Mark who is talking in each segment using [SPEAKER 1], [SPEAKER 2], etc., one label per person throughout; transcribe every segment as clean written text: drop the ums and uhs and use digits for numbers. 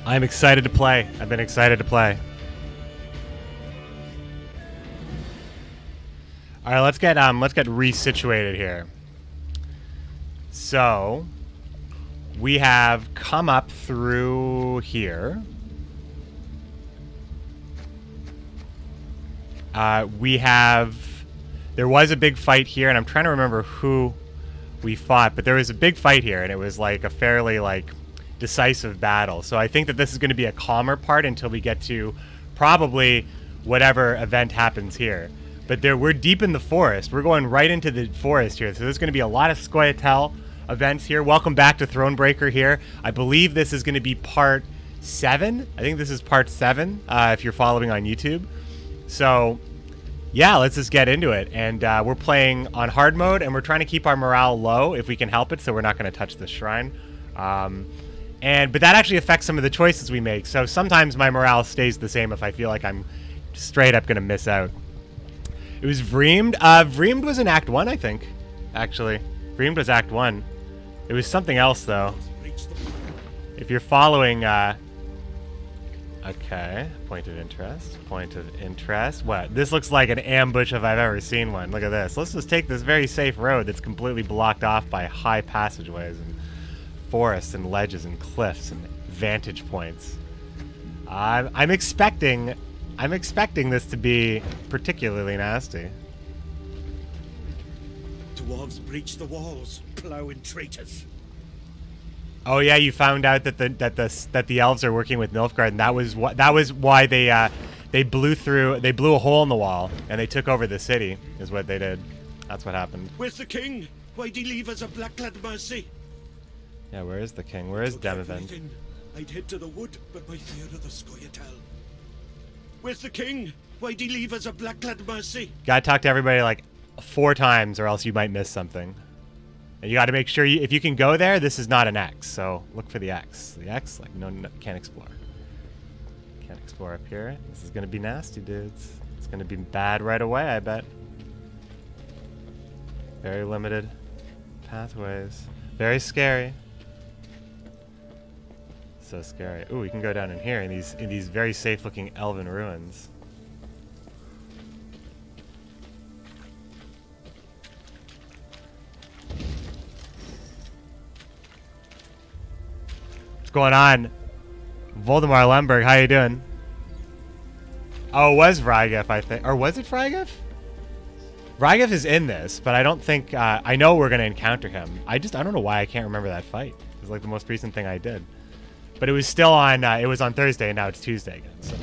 [SPEAKER 1] I'm excited to play. I've been excited to play. All right, let's get resituated here. So, we have come up through here. There was a big fight here, and I'm trying to remember who we fought, but there was a big fight here, and it was like a fairly like decisive battle. So I think that this is going to be a calmer part until we get to probably whatever event happens here. But we're deep in the forest. We're going right into the forest here, so there's going to be a lot of Scoia'tael events here. Welcome back to Thronebreaker here. I believe this is going to be part 7. I think this is part 7 if you're following on YouTube. So yeah, let's just get into it. And we're playing on hard mode, and we're trying to keep our morale low if we can help it, so we're not going to touch the shrine. But that actually affects some of the choices we make. So sometimes my morale stays the same if I feel like I'm straight up going to miss out. It was Vreemed. Vreemed was in Act 1, I think, actually. Vreemed was Act 1. It was something else, though. If you're following... Okay, point of interest. Point of interest. What? This looks like an ambush if I've ever seen one. Look at this. Let's just take this very safe road that's completely blocked off by high passageways and forests and ledges and cliffs and vantage points. I'm expecting this to be particularly nasty.
[SPEAKER 2] Dwarves breach the walls, plowing traitors.
[SPEAKER 1] Oh yeah, you found out that the elves are working with Nilfgaard, and that was why they blew a hole in the wall and they took over the city. Is what they did. That's what happened.
[SPEAKER 2] Where's the king? Why'd he leave us a black-clad mercy?
[SPEAKER 1] Yeah, where is the king? Where is Demavend?
[SPEAKER 2] I'd head to the wood, but my fear of the Scoia'tael. Where's the king? Why'd he leave us a black-clad mercy?
[SPEAKER 1] Gotta talk to everybody like 4 times, or else you might miss something. And you got to make sure if you can go there, this is not an X. So look for the X. The X, like no, can't explore. Can't explore up here. This is gonna be nasty, dudes. It's gonna be bad right away, I bet. Very limited pathways. Very scary. So scary. Ooh, we can go down in here in these very safe-looking elven ruins. What's going on? Voldemar Lemberg, how you doing? Oh, it was Vrygif, I think. Or was it Vrygif? Vrygif is in this, but I don't think... I know we're going to encounter him. I don't know why I can't remember that fight. It was like the most recent thing I did. But it was still on... it was on Thursday, and now it's Tuesday again. So.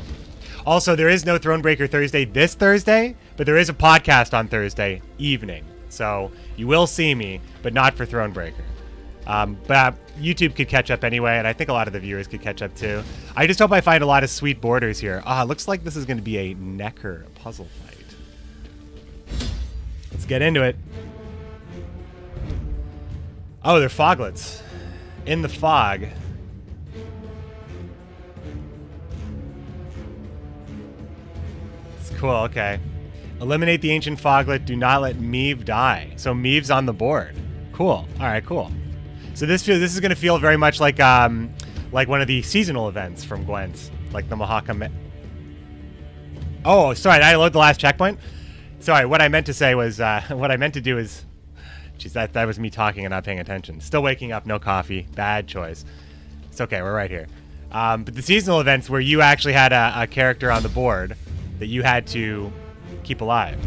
[SPEAKER 1] Also, there is no Thronebreaker Thursday this Thursday, but there is a podcast on Thursday evening. So you will see me, but not for Thronebreaker. But YouTube could catch up anyway, and I think a lot of the viewers could catch up too. I just hope I find a lot of sweet borders here. Looks like this is going to be a Necker puzzle fight. Let's get into it. Oh, they're foglets. In the fog. It's cool, okay. Eliminate the ancient foglet. Do not let Meave die. So Meave's on the board. Cool. Alright, cool. So this is going to feel very much like one of the seasonal events from Gwent. Like the Mahakam... Oh, sorry, did I load the last checkpoint? Sorry, what I meant to say was... what I meant to do is... Jeez, that was me talking and not paying attention. Still waking up, no coffee. Bad choice. It's okay, we're right here. But the seasonal events where you actually had a character on the board that you had to keep alive.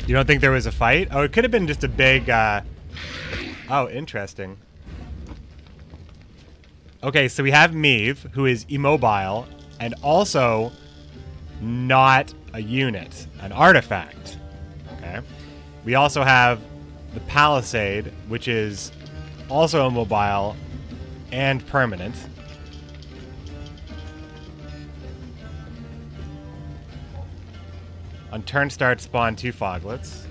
[SPEAKER 1] You don't think there was a fight? Oh, it could have been just a big... Oh, interesting. Okay, so we have Meave, who is immobile, and also not a unit, an artifact. Okay. We also have the Palisade, which is also immobile and permanent. On turn start, spawn 2 foglets.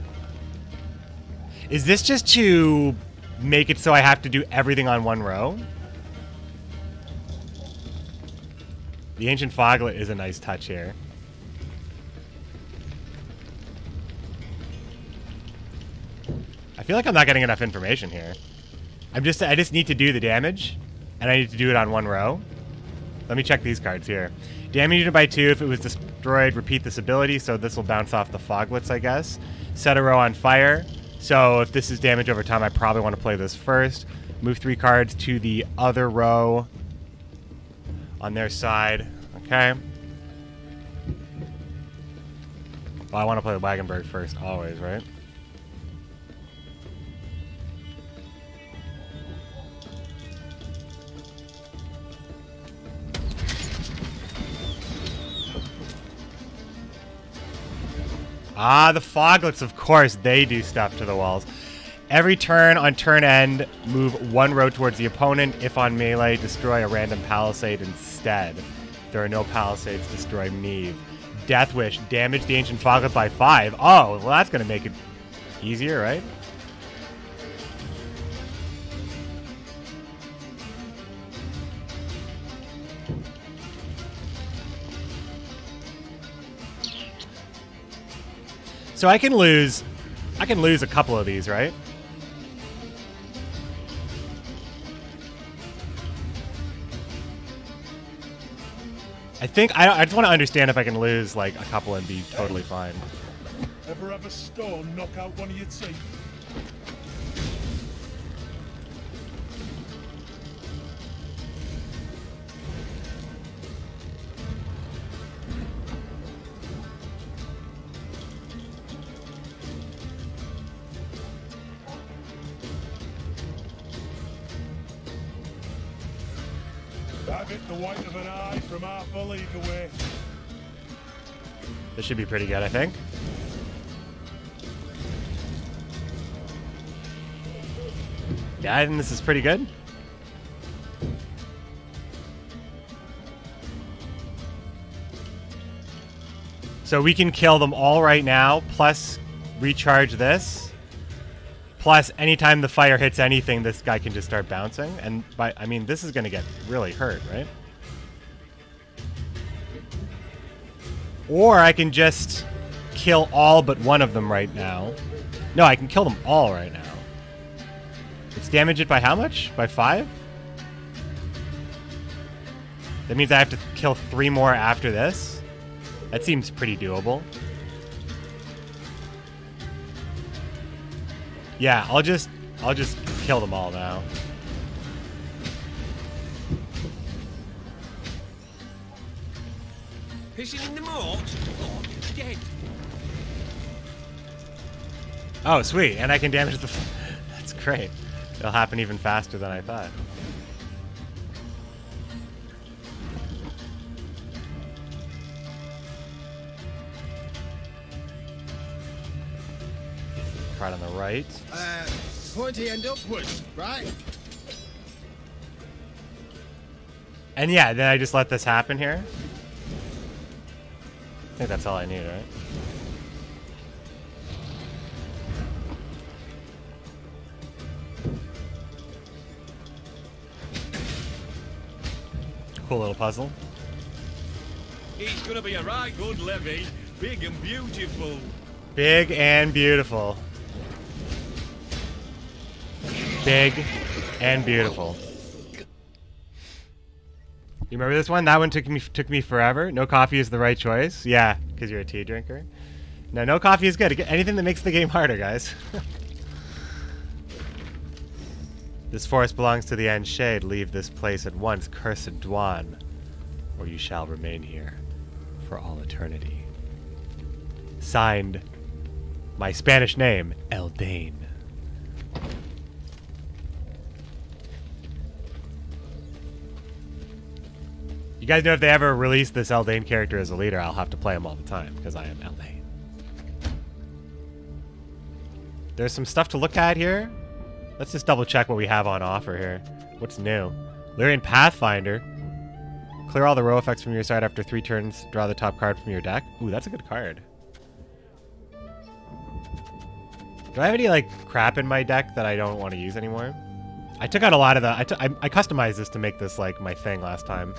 [SPEAKER 1] Is this just to make it so I have to do everything on one row? The Ancient Foglet is a nice touch here. I feel like I'm not getting enough information here. I just need to do the damage, and I need to do it on one row. Let me check these cards here. Damage unit by 2 if it was destroyed. Repeat this ability, so this will bounce off the foglets, I guess. Set a row on fire. So if this is damage over time, I probably want to play this first. Move 3 cards to the other row on their side. Okay. Well, I want to play the Wagenberg first, always, right? Ah, the foglets, of course, they do stuff to the walls. Every turn on turn end, move 1 row towards the opponent. If on melee, destroy a random palisade instead. If there are no palisades, destroy Neve. Death Wish, damage the ancient foglet by 5. Oh, well that's going to make it easier, right? So I can lose a couple of these, right? I think I just want to understand if I can lose like a couple and be totally fine.
[SPEAKER 3] Ever have a stone knock out one of your teeth? I've hit the white of an eye from half a league away.
[SPEAKER 1] This should be pretty good, I think. Yeah, I think this is pretty good. So we can kill them all right now, plus recharge this. Plus, anytime the fire hits anything, this guy can just start bouncing. And I mean, this is going to get really hurt, right? Or I can just kill all but one of them right now. No, I can kill them all right now. It's damage it by how much? By 5? That means I have to kill 3 more after this. That seems pretty doable. Yeah, I'll just kill them all now.
[SPEAKER 2] Hissing in the moat? Oh, dead.
[SPEAKER 1] Oh, sweet. And I can damage the... That's great. It'll happen even faster than I thought. Card on the right.
[SPEAKER 4] Pointy end upwards, right?
[SPEAKER 1] And yeah, then I just let this happen here. I think that's all I need, right? Cool little puzzle.
[SPEAKER 2] It's gonna be a right good levy. Big and beautiful.
[SPEAKER 1] Big and beautiful. Big and beautiful. You remember this one? That one took me forever. No coffee is the right choice. Yeah, because you're a tea drinker. No coffee is good. Anything that makes the game harder, guys. This forest belongs to the End Shade. Leave this place at once, cursed Dwan, or you shall remain here for all eternity. Signed, my Spanish name, Eldane. You guys know if they ever release this Eldane character as a leader, I'll have to play him all the time, because I am Eldane. There's some stuff to look at here. Let's just double check what we have on offer here. What's new? Lyrian Pathfinder. Clear all the row effects from your side after 3 turns. Draw the top card from your deck. Ooh, that's a good card. Do I have any, like, crap in my deck that I don't want to use anymore? I took out a lot of the... I customized this to make this, like, my thing last time.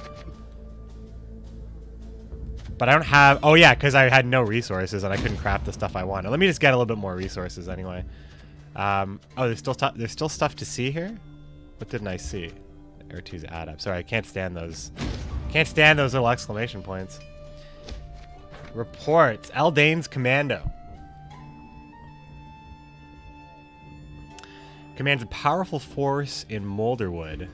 [SPEAKER 1] But I don't have... Oh, yeah, because I had no resources and I couldn't craft the stuff I wanted. Let me just get a little bit more resources anyway. Oh, there's still stuff to see here. What didn't I see? R2's add up. Sorry, I can't stand those. Can't stand those little exclamation points. Reports. Eldane's commando. Commands a powerful force in Moulderwood.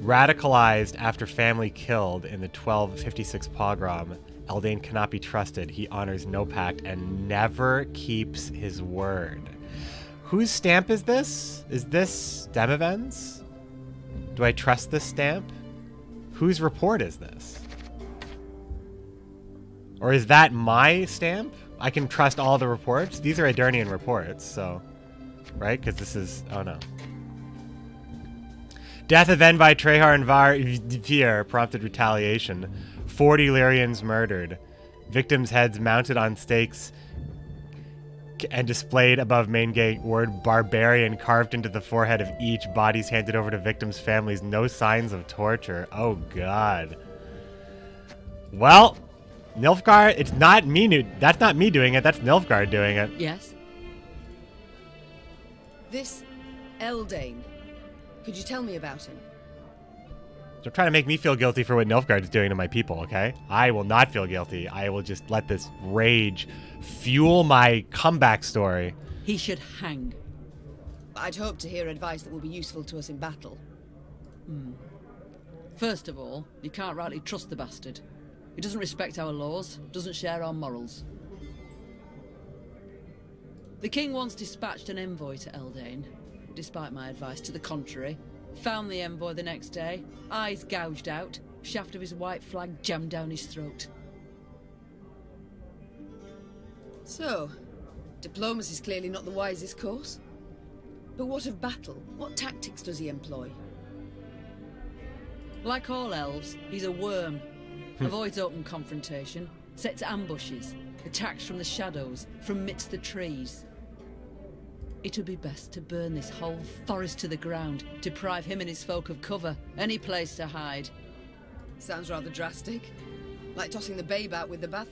[SPEAKER 1] Radicalized after family killed in the 1256 pogrom. Eldane cannot be trusted. He honors no pact and never keeps his word. Whose stamp is this? Is this Demiven's? Do I trust this stamp? Whose report is this? Or is that my stamp? I can trust all the reports? These are Aedirnian reports, so... Right? Because this is... Oh, no. Death of Envi, Trehar, and Vir prompted retaliation. 40 Lyrians murdered. Victims' heads mounted on stakes and displayed above main gate. Word barbarian carved into the forehead of each. Bodies handed over to victims' families. No signs of torture. Oh, God. Well... Nilfgaard, it's not me. That's not me doing it. That's Nilfgaard doing it.
[SPEAKER 5] Yes? This Eldane. Could you tell me about him?
[SPEAKER 1] Don't try to make me feel guilty for what Nilfgaard is doing to my people, okay? I will not feel guilty. I will just let this rage fuel my comeback story.
[SPEAKER 5] He should hang. I'd hope to hear advice that will be useful to us in battle.
[SPEAKER 6] First of all, you can't rightly trust the bastard. He doesn't respect our laws, doesn't share our morals. The king once dispatched an envoy to Eldane, despite my advice to the contrary. Found the envoy the next day, eyes gouged out, shaft of his white flag jammed down his throat.
[SPEAKER 5] So, diplomacy's clearly not the wisest course. But what of battle? What tactics does he employ?
[SPEAKER 6] Like all elves, he's a worm. Avoids open confrontation, sets ambushes, attacks from the shadows, from midst the trees. It would be best to burn this whole forest to the ground, deprive him and his folk of cover, any place to hide.
[SPEAKER 5] Sounds rather drastic. Like tossing the babe out with the bath.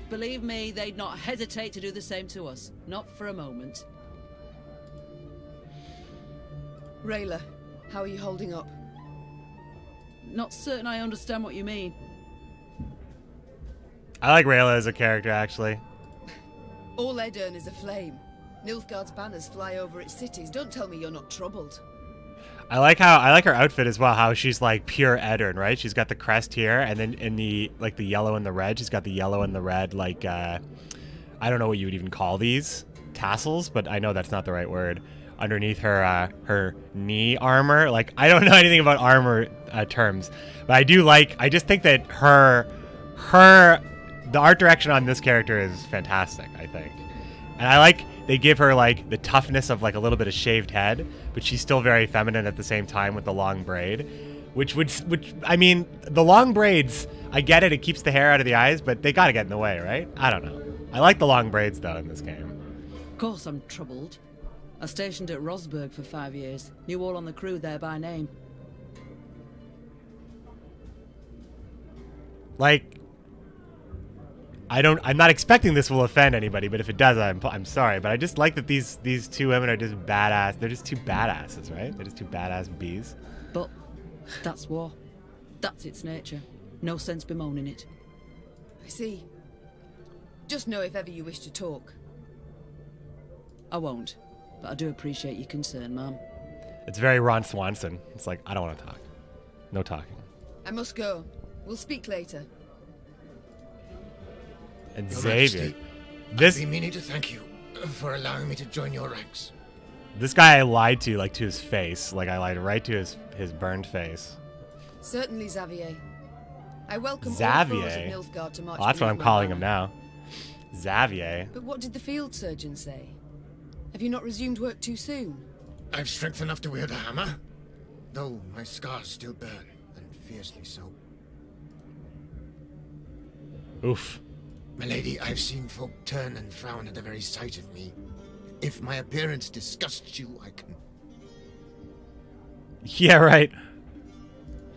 [SPEAKER 6] Believe me, they'd not hesitate to do the same to us. Not for a moment.
[SPEAKER 5] Rayla, how are you holding up?
[SPEAKER 6] Not certain I understand what you mean.
[SPEAKER 1] I like Rayla as a character, actually.
[SPEAKER 5] All Edirn is aflame. Nilfgaard's banners fly over its cities. Don't tell me you're not troubled.
[SPEAKER 1] I like her outfit as well, how she's like pure Edirn, right? She's got the crest here, and then in the like the yellow and the red, she's got the yellow and the red, like I don't know what you would even call these tassels, but I know that's not the right word. Underneath her her knee armor. Like, I don't know anything about armor terms, but I just think that the art direction on this character is fantastic, I think. And I like they give her like the toughness of like a little bit of shaved head, but she's still very feminine at the same time with the long braid, which I mean, the long braids, I get it keeps the hair out of the eyes, but they gotta get in the way, right? I don't know. I like the long braids though in this game.
[SPEAKER 6] Of course I'm troubled. I stationed at Rosberg for 5 years. Knew all on the crew there by name.
[SPEAKER 1] Like, I'm not expecting this will offend anybody, but if it does, I'm sorry. But I just like that these two women are just badass. They're just two badasses, right? They're just two badass bees.
[SPEAKER 6] But that's war. That's its nature. No sense bemoaning it.
[SPEAKER 5] I see. Just know if ever you wish to talk.
[SPEAKER 6] I won't. But I do appreciate your concern, Ma'am.
[SPEAKER 1] It's very Ron Swanson. It's like, I don't want to talk. No talking.
[SPEAKER 5] I must go. We'll speak later.
[SPEAKER 1] And
[SPEAKER 4] Your
[SPEAKER 1] Xavier.
[SPEAKER 4] Majesty, I've been meaning to thank you for allowing me to join your ranks.
[SPEAKER 1] This guy I lied to, like, to his face. Like, I lied right to his burned face.
[SPEAKER 5] Certainly, Xavier. I welcome
[SPEAKER 1] Xavier?
[SPEAKER 5] all foes of Nilfgaard to march.
[SPEAKER 1] Oh, that's what I'm
[SPEAKER 5] beneath my
[SPEAKER 1] calling him
[SPEAKER 5] banner.
[SPEAKER 1] now. Xavier.
[SPEAKER 5] But what did the field surgeon say? Have you not resumed work too soon?
[SPEAKER 4] I've strength enough to wield a hammer, though my scars still burn, and fiercely so.
[SPEAKER 1] Oof.
[SPEAKER 4] Milady, I've seen folk turn and frown at the very sight of me. If my appearance disgusts you, I can...
[SPEAKER 1] Yeah, right.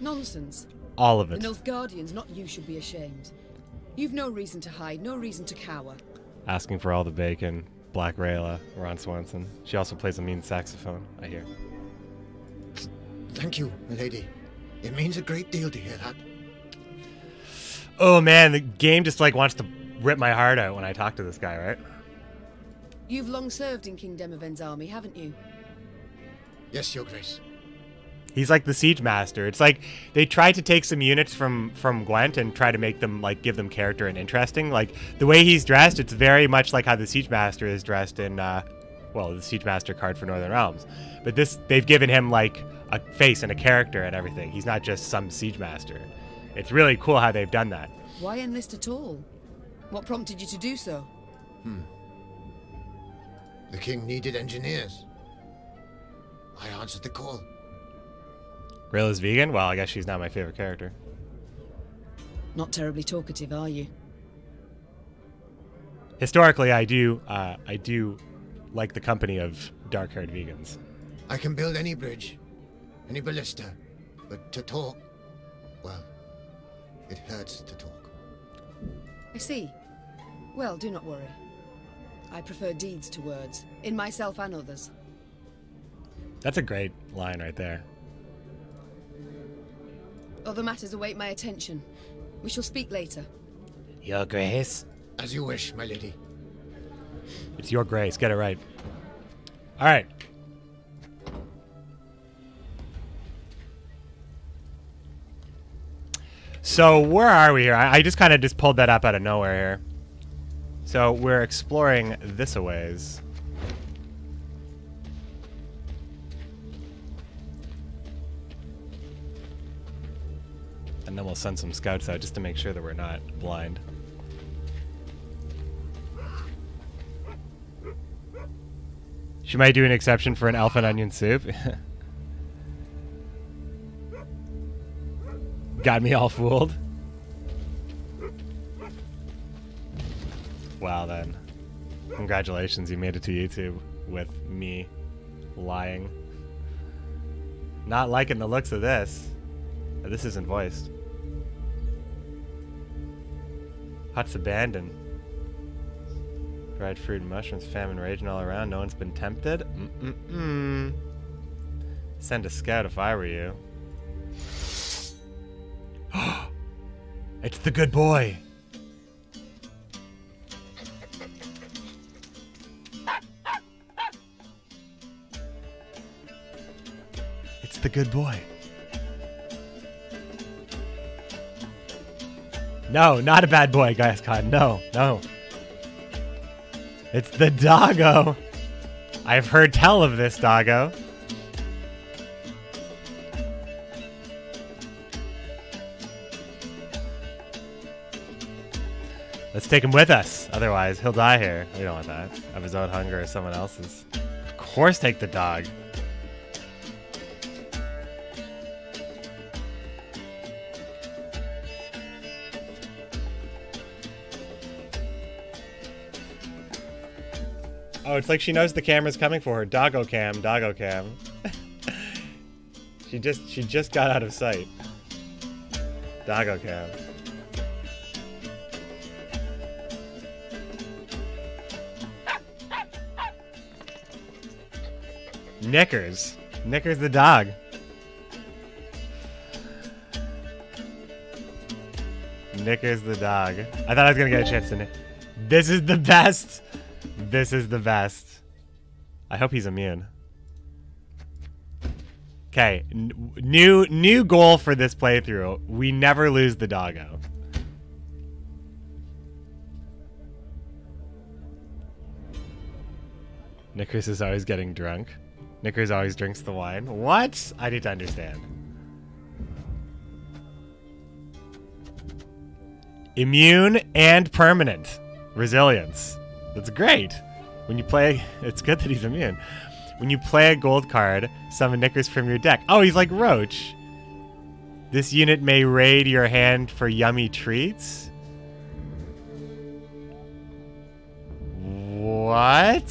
[SPEAKER 5] Nonsense.
[SPEAKER 1] All of
[SPEAKER 5] The
[SPEAKER 1] it.
[SPEAKER 5] Nilfgaardians, not you, should be ashamed. You've no reason to hide, no reason to cower.
[SPEAKER 1] Asking for all the bacon. Black Rayla, Ron Swanson. She also plays a mean saxophone, I hear.
[SPEAKER 4] Thank you, milady. It means a great deal to hear that.
[SPEAKER 1] Oh man, the game just like wants to rip my heart out when I talk to this guy, right?
[SPEAKER 5] You've long served in King Demoven's army, haven't you?
[SPEAKER 4] Yes, Your Grace.
[SPEAKER 1] He's like the siege master. It's like they tried to take some units from Gwent and try to make them like give them character and interesting. Like the way he's dressed, it's very much like how the siege master is dressed in well, the siege master card for Northern Realms. But this they've given him like a face and a character and everything. He's not just some siege master. It's really cool how they've done that.
[SPEAKER 5] Why enlist at all? What prompted you to do so?
[SPEAKER 4] The king needed engineers. I answered the call.
[SPEAKER 1] Rayla's vegan? Well, I guess she's not my favorite character.
[SPEAKER 5] Not terribly talkative, are you?
[SPEAKER 1] Historically, I do like the company of dark-haired vegans.
[SPEAKER 4] I can build any bridge, any ballista, but to talk, well, it hurts to talk.
[SPEAKER 5] I see. Well, do not worry. I prefer deeds to words, in myself and others.
[SPEAKER 1] That's a great line right there.
[SPEAKER 5] Other matters await my attention. We shall speak later.
[SPEAKER 1] Your Grace.
[SPEAKER 4] As you wish, my lady.
[SPEAKER 1] It's Your Grace. Get it right. All right. So where are we here? I just kind of just pulled that up out of nowhere here. So we're exploring this a ways. And then we'll send some scouts out just to make sure that we're not blind. She might do an exception for an elf and onion soup. Got me all fooled. Wow, then. Congratulations, you made it to YouTube with me lying. Not liking the looks of this. This isn't voiced. Hut's abandoned. Dried fruit and mushrooms, famine raging all around. No one's been tempted? Send a scout if I were you. It's the good boy. It's the good boy. No, not a bad boy, Gaiscon. No, no. It's the doggo. I've heard tell of this doggo. Let's take him with us. Otherwise, he'll die here. We don't want that. Of his own hunger or someone else's. Of course, take the dog. Oh, it's like she knows the camera's coming for her. Doggo cam, doggo cam. She just got out of sight. Doggo cam. Knickers. Knickers the dog. Knickers the dog. I thought I was gonna get a chance to. This is the best. This is the best. I hope he's immune. Okay, new goal for this playthrough. We never lose the doggo. Knickers is always getting drunk. Knickers always drinks the wine. What? I need to understand. Immune and permanent. Resilience. That's great. When you play... It's good that he's immune. When you play a gold card, summon Knickers from your deck. Oh, he's like Roach. This unit may raid your hand for yummy treats. What?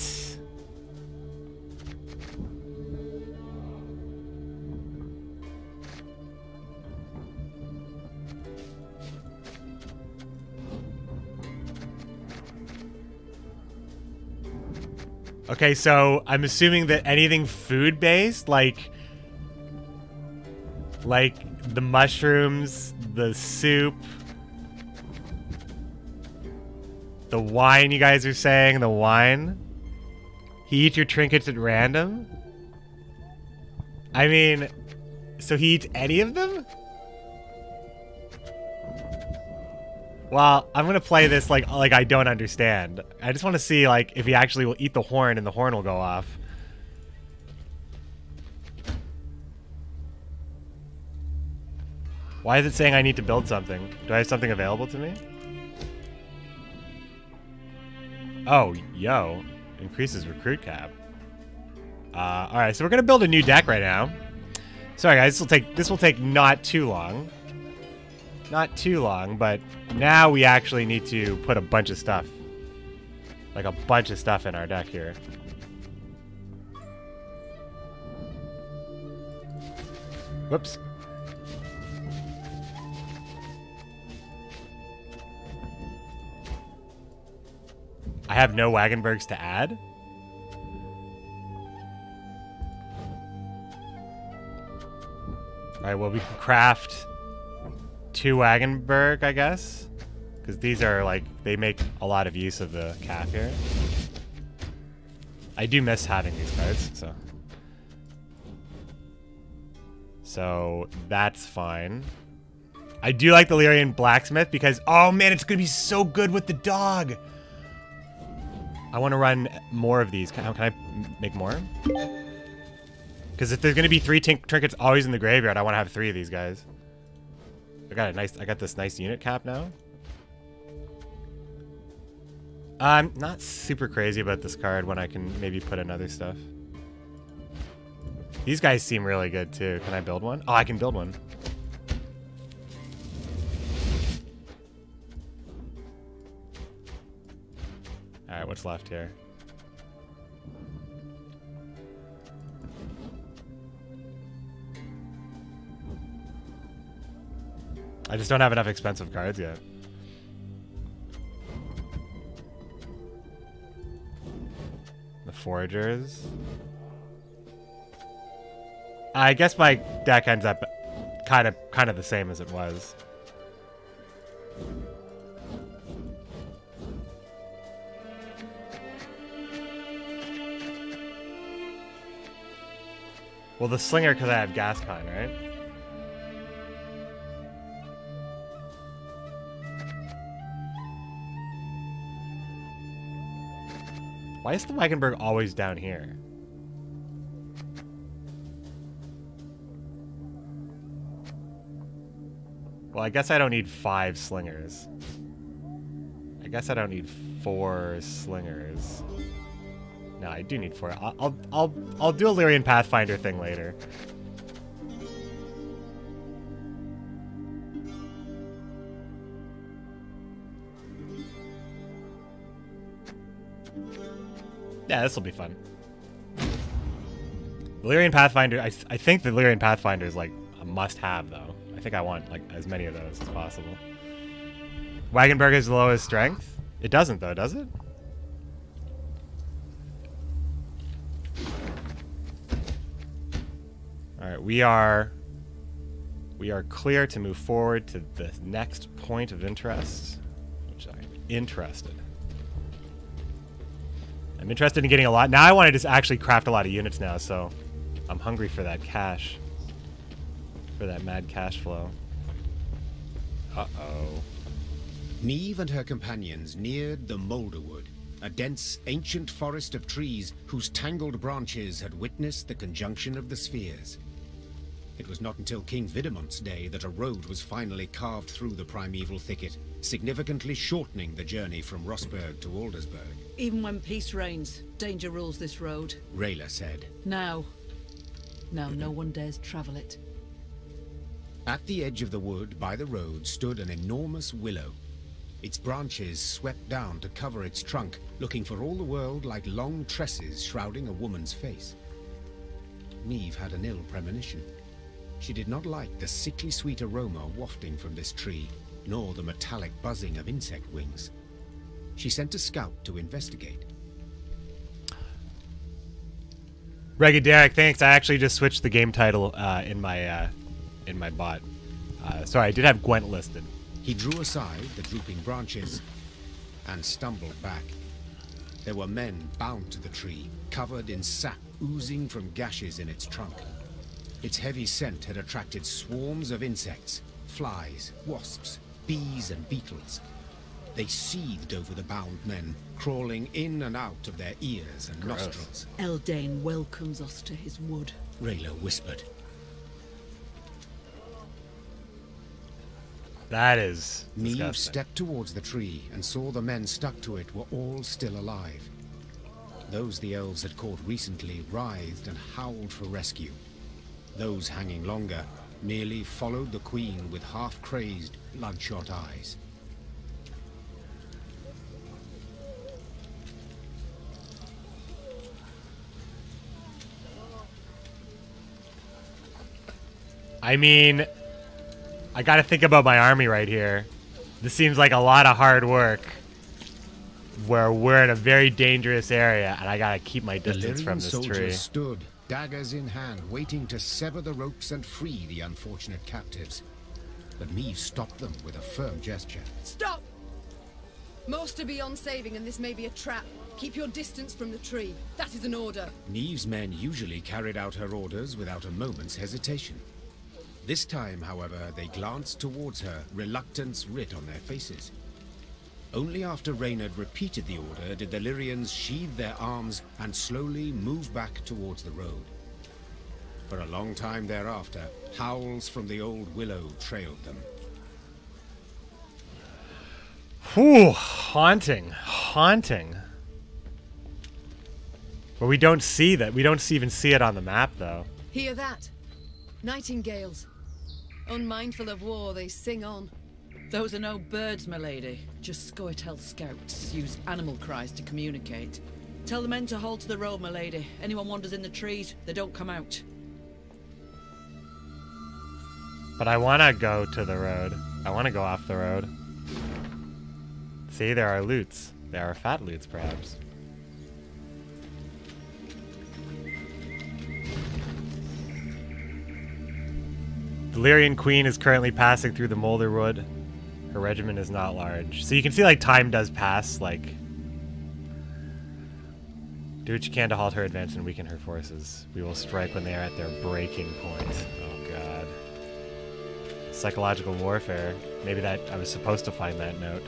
[SPEAKER 1] Okay, so I'm assuming that anything food-based, like the mushrooms, the soup, the wine you guys are saying, the wine. He eats your trinkets at random? I mean, so he eats any of them? Well, I'm gonna play this like I don't understand. I just want to see like if he actually will eat the horn and the horn will go off. Why is it saying I need to build something? Do I have something available to me? Oh, yo. Increases recruit cap. Alright, so we're gonna build a new deck right now. Sorry guys, this will take not too long. Not too long, but now we actually need to put a bunch of stuff. Like a bunch of stuff in our deck here. Whoops. I have no Wagenbergs to add? Alright, well we can craft 2 Wagenberg, I guess? Because these are like, they make a lot of use of the calf here. I do miss having these cards, so. So, that's fine. I do like the Lyrian Blacksmith because, oh man, it's going to be so good with the dog! I want to run more of these. Can I make more? Because if there's going to be 3 trinkets always in the graveyard, I want to have 3 of these guys. I got this nice unit cap now. I'm not super crazy about this card when I can maybe put in other stuff. These guys seem really good too. Can I build one? Oh, I can build one. Alright, what's left here? I just don't have enough expensive cards yet. The Foragers. I guess my deck ends up kind of the same as it was. Well, the Slinger because I have Gascon, right? Why is the Wagenberg always down here? Well, I guess I don't need 5 slingers. I guess I don't need 4 slingers. No, I do need 4. I'll do a Lyrian Pathfinder thing later. Yeah, this will be fun. The Lyrian Pathfinder, I think the Lyrian Pathfinder is like a must-have though. I think I want like as many of those as possible. Wagenberg is the lowest strength? It doesn't though, does it? Alright, we are clear to move forward to the next point of interest, which I'm interested. I'm interested in getting a lot. Now I want to just actually craft a lot of units now, so I'm hungry for that cash. For that mad cash flow. Uh-oh.
[SPEAKER 7] Neve and her companions neared the Moulderwood, a dense, ancient forest of trees whose tangled branches had witnessed the conjunction of the spheres. It was not until King Vidamont's day that a road was finally carved through the primeval thicket, significantly shortening the journey from Rossberg to Aldersburg.
[SPEAKER 6] Even when peace reigns, danger rules this road.
[SPEAKER 7] Rayla said.
[SPEAKER 6] Now no one dares travel it.
[SPEAKER 7] At the edge of the wood by the road stood an enormous willow. Its branches swept down to cover its trunk, looking for all the world like long tresses shrouding a woman's face. Neve had an ill premonition. She did not like the sickly sweet aroma wafting from this tree, nor the metallic buzzing of insect wings. She sent a scout to investigate.
[SPEAKER 1] Derek, thanks. I actually just switched the game title in my bot. Sorry, I did have Gwent listed.
[SPEAKER 7] He drew aside the drooping branches and stumbled back. There were men bound to the tree, covered in sap oozing from gashes in its trunk. Its heavy scent had attracted swarms of insects, flies, wasps, bees and beetles. They seethed over the bound men, crawling in and out of their ears and nostrils.
[SPEAKER 6] Eldane welcomes us to his wood,
[SPEAKER 7] Rayla whispered.
[SPEAKER 1] That is
[SPEAKER 7] Neve
[SPEAKER 1] disgusting.
[SPEAKER 7] stepped towards the tree and saw the men stuck to it were all still alive. Those the elves had caught recently writhed and howled for rescue. Those hanging longer merely followed the queen with half-crazed, bloodshot eyes.
[SPEAKER 1] I mean, I gotta think about my army right here. This seems like a lot of hard work. Where we're in a very dangerous area, and I gotta keep my distance from this
[SPEAKER 7] soldiers
[SPEAKER 1] tree.
[SPEAKER 7] stood, daggers in hand, waiting to sever the ropes and free the unfortunate captives. But Neve stopped them with a firm gesture.
[SPEAKER 5] Stop! Most are beyond saving, and this may be a trap. Keep your distance from the tree. That is an order.
[SPEAKER 7] Neve's men usually carried out her orders without a moment's hesitation. This time, however, they glanced towards her, reluctance writ on their faces. Only after Reynard repeated the order did the Lyrians sheathe their arms and slowly move back towards the road. For a long time thereafter, howls from the old willow trailed them.
[SPEAKER 1] Whew, haunting, haunting. But we don't see that. We don't even see it on the map, though.
[SPEAKER 5] Hear that? Nightingales. Unmindful of war, they sing on.
[SPEAKER 6] Those are no birds, my lady. Just Scoia'tael scouts use animal cries to communicate. Tell the men to halt to the road, my lady. Anyone wanders in the trees, they don't come out.
[SPEAKER 1] But I want to go to the road. I want to go off the road. See, there are loots. There are fat loots, perhaps. The Lyrian Queen is currently passing through the Moulderwood. Her regiment is not large. So you can see, like, time does pass, like... Do what you can to halt her advance and weaken her forces. We will strike when they are at their breaking point. Oh, God. Psychological warfare. Maybe that... I was supposed to find that note.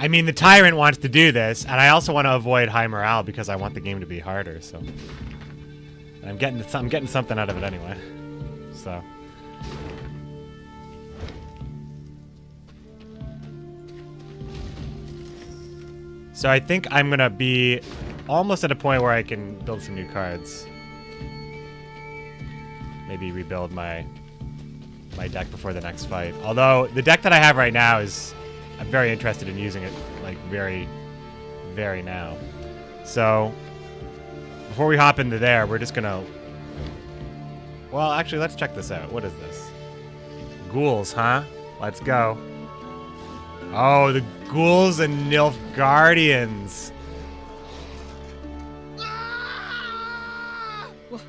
[SPEAKER 1] I mean, the Tyrant wants to do this, and I also want to avoid high morale because I want the game to be harder, so... And I'm getting something out of it anyway. So... So I think I'm going to be almost at a point where I can build some new cards. Maybe rebuild my deck before the next fight. Although, the deck that I have right now is... I'm very interested in using it, like, very, very now. So, before we hop into there, we're just gonna... Well, actually, let's check this out. What is this? Ghouls, huh? Let's go. Oh, the Ghouls and Nilfgaardians.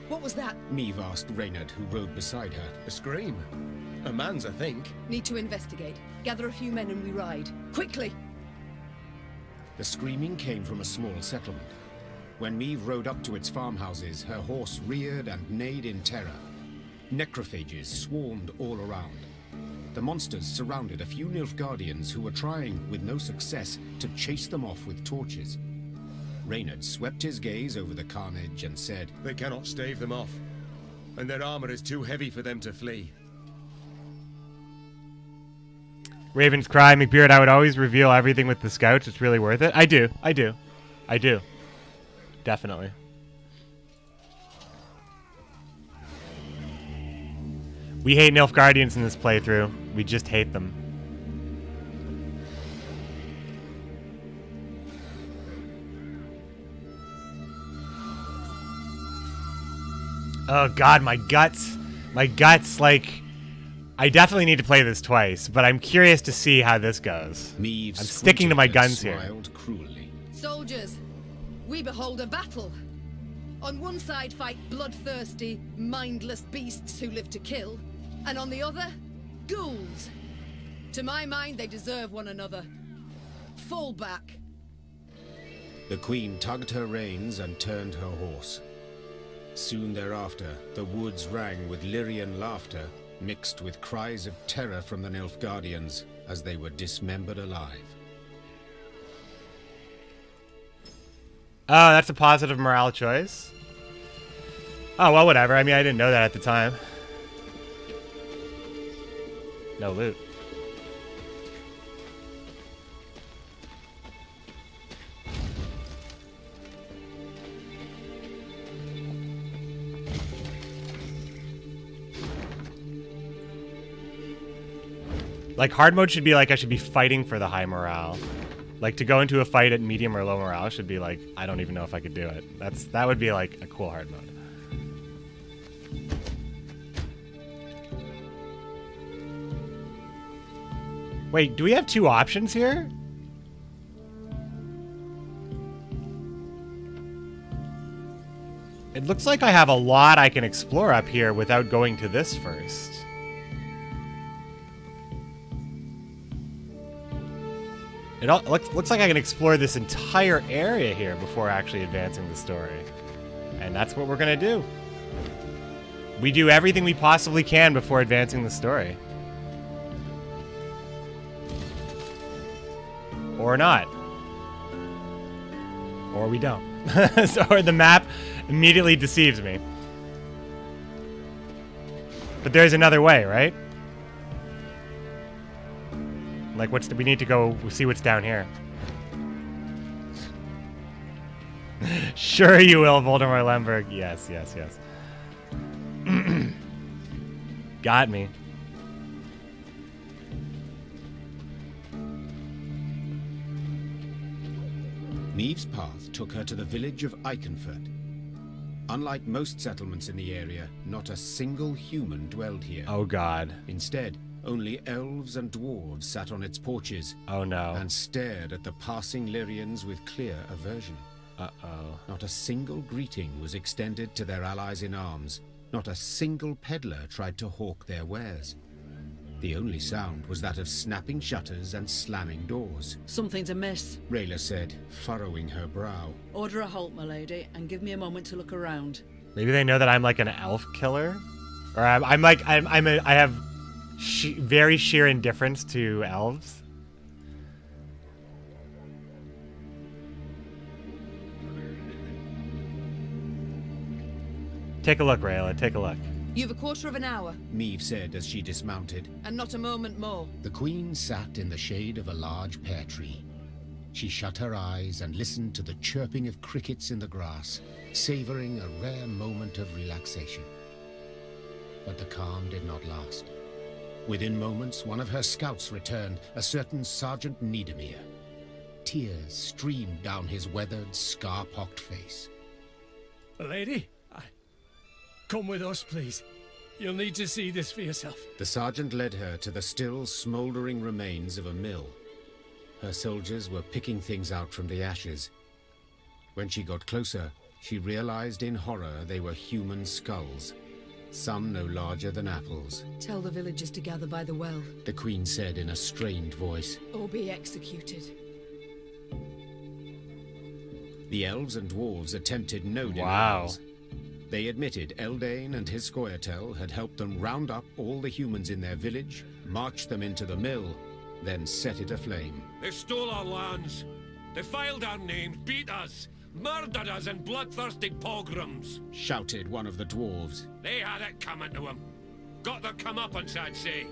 [SPEAKER 5] What was that?
[SPEAKER 7] Neve asked Reynard, who rode beside her.
[SPEAKER 8] A scream. A man's, I think.
[SPEAKER 5] Need to investigate. Gather a few men and we ride. Quickly!
[SPEAKER 7] The screaming came from a small settlement. When Neve rode up to its farmhouses, her horse reared and neighed in terror. Necrophages swarmed all around. The monsters surrounded a few Nilfgaardians who were trying, with no success, to chase them off with torches. Reynard swept his gaze over the carnage and said,
[SPEAKER 8] They cannot stave them off, and their armor is too heavy for them to flee.
[SPEAKER 1] Raven's Cry, McBeard, I would always reveal everything with the scouts. It's really worth it. I do. Definitely. We hate Nilfgaardians in this playthrough. We just hate them. Oh god, my guts. My guts, like... I definitely need to play this twice, but I'm curious to see how this goes. I'm sticking to my guns here.
[SPEAKER 7] Cruelly.
[SPEAKER 5] Soldiers, we behold a battle. On one side fight bloodthirsty, mindless beasts who live to kill, and on the other, ghouls. To my mind, they deserve one another. Fall back.
[SPEAKER 7] The queen tugged her reins and turned her horse. Soon thereafter, the woods rang with Lyrian laughter, mixed with cries of terror from the Nilfgaardians as they were dismembered alive.
[SPEAKER 1] Oh, that's a positive morale choice. Oh, well, whatever. I mean, I didn't know that at the time. No loot. Like, hard mode should be like I should be fighting for the high morale. Like, to go into a fight at medium or low morale should be like, I don't even know if I could do it. That would be like a cool hard mode. Wait, do we have two options here? It looks like I have a lot I can explore up here without going to this first. It looks like I can explore this entire area here before actually advancing the story. And that's what we're gonna do. We do everything we possibly can before advancing the story. Or not. Or we don't. Or the map immediately deceives me. But there's another way, right? Like, we need to go see what's down here. Sure you will, Voldemort Lemberg. Yes, yes, yes. Got me.
[SPEAKER 7] Neve's path took her to the village of Eichenfurt. Unlike most settlements in the area, not a single human dwelled here.
[SPEAKER 1] Oh god.
[SPEAKER 7] Instead, only elves and dwarves sat on its porches.
[SPEAKER 1] Oh no.
[SPEAKER 7] And stared at the passing Lyrians with clear aversion.
[SPEAKER 1] Uh-oh.
[SPEAKER 7] Not a single greeting was extended to their allies in arms. Not a single peddler tried to hawk their wares. The only sound was that of snapping shutters and slamming doors.
[SPEAKER 6] Something's amiss,
[SPEAKER 7] Rayla said, furrowing her brow.
[SPEAKER 6] Order a halt, my lady, and give me a moment to look around.
[SPEAKER 1] Maybe they know that I'm like an elf killer? Or I have very sheer indifference to elves. Take a look, Rayla, take a look.
[SPEAKER 5] You've a quarter of an hour.
[SPEAKER 7] Neve said as she dismounted.
[SPEAKER 5] And not a moment more.
[SPEAKER 7] The queen sat in the shade of a large pear tree. She shut her eyes and listened to the chirping of crickets in the grass, savoring a rare moment of relaxation. But the calm did not last. Within moments, one of her scouts returned, a certain Sergeant Niedermere. Tears streamed down his weathered, scar-pocked face.
[SPEAKER 3] Lady? Come with us, please. You'll need to see this for yourself.
[SPEAKER 7] The sergeant led her to the still smouldering remains of a mill. Her soldiers were picking things out from the ashes. When she got closer, she realized in horror they were human skulls, some no larger than apples.
[SPEAKER 5] Tell the villagers to gather by the well.
[SPEAKER 7] The queen said in a strained voice.
[SPEAKER 5] Or be executed.
[SPEAKER 7] The elves and dwarves attempted no
[SPEAKER 1] Wow.
[SPEAKER 7] denials. They admitted Eldane and his Scoia'tael had helped them round up all the humans in their village, march them into the mill, then set it aflame.
[SPEAKER 2] They stole our lands, defiled our names, beat us, murdered us in bloodthirsty pogroms.
[SPEAKER 7] Shouted one of the dwarves.
[SPEAKER 2] They had it coming to them. Got their comeuppance, I'd say.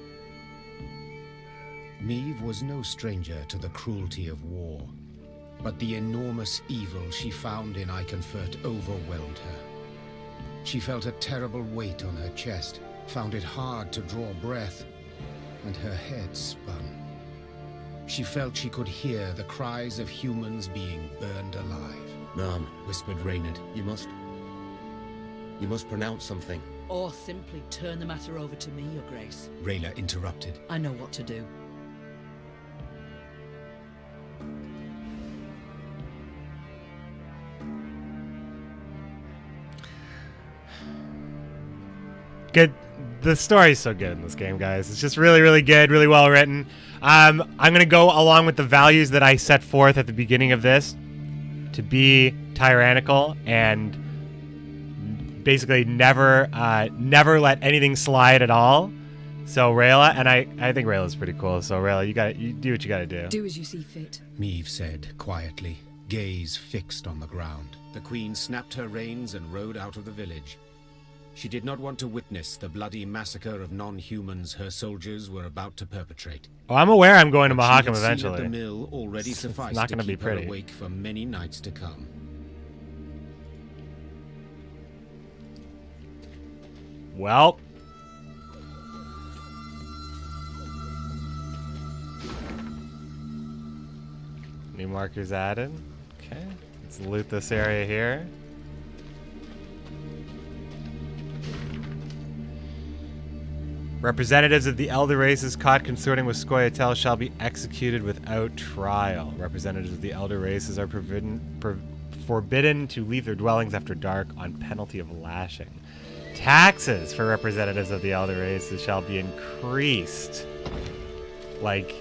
[SPEAKER 7] Meve was no stranger to the cruelty of war, but the enormous evil she found in Iconfurt overwhelmed her. She felt a terrible weight on her chest, found it hard to draw breath, and her head spun. She felt she could hear the cries of humans being burned alive.
[SPEAKER 8] Ma'am,
[SPEAKER 7] Whispered Reynard.
[SPEAKER 8] you must pronounce something.
[SPEAKER 6] Or simply turn the matter over to me, Your Grace.
[SPEAKER 7] Rayla interrupted.
[SPEAKER 6] I know what to do.
[SPEAKER 1] Good. The story's so good in this game, guys. It's just really, really good, really well written. I'm going to go along with the values that I set forth at the beginning of this to be tyrannical and basically never let anything slide at all. So Rayla, and I think Rayla's pretty cool. So Rayla, you do what you gotta do.
[SPEAKER 5] Do as you see fit.
[SPEAKER 7] Meve said quietly, gaze fixed on the ground. The queen snapped her reins and rode out of the village. She did not want to witness the bloody massacre of non-humans her soldiers were about to perpetrate.
[SPEAKER 1] Oh, I'm aware I'm going to
[SPEAKER 7] What she had
[SPEAKER 1] Mahakam
[SPEAKER 7] seen
[SPEAKER 1] eventually.
[SPEAKER 7] at the mill already
[SPEAKER 1] It's
[SPEAKER 7] sufficed
[SPEAKER 1] not
[SPEAKER 7] to
[SPEAKER 1] gonna be
[SPEAKER 7] keep her
[SPEAKER 1] pretty.
[SPEAKER 7] awake for many nights to come.
[SPEAKER 1] Well. New markers added. Okay. Let's loot this area here. Representatives of the elder races caught consorting with Scoia'tael shall be executed without trial. Representatives of the elder races are forbidden to leave their dwellings after dark on penalty of lashing. Taxes for representatives of the elder races shall be increased. Like,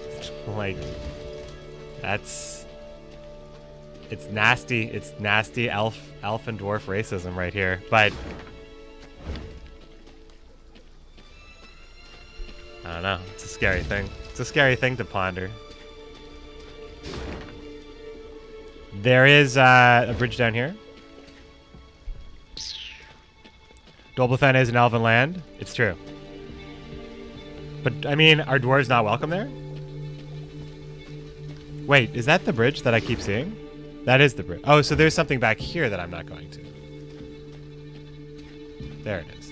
[SPEAKER 1] that's... It's nasty. It's nasty elf and dwarf racism right here. But... I don't know. It's a scary thing. It's a scary thing to ponder. There is a bridge down here. Dolblethan is an elven land. It's true. But, I mean, are dwarves not welcome there? Wait, is that the bridge that I keep seeing? That is the bridge. Oh, so there's something back here that I'm not going to. There it is.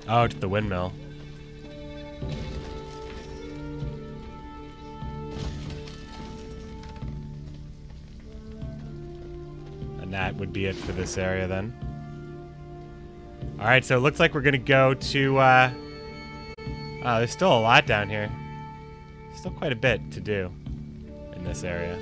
[SPEAKER 1] Oh, to the windmill. And that would be it for this area then. Alright, so it looks like we're gonna go to, oh, there's still a lot down here. Still quite a bit to do in this area.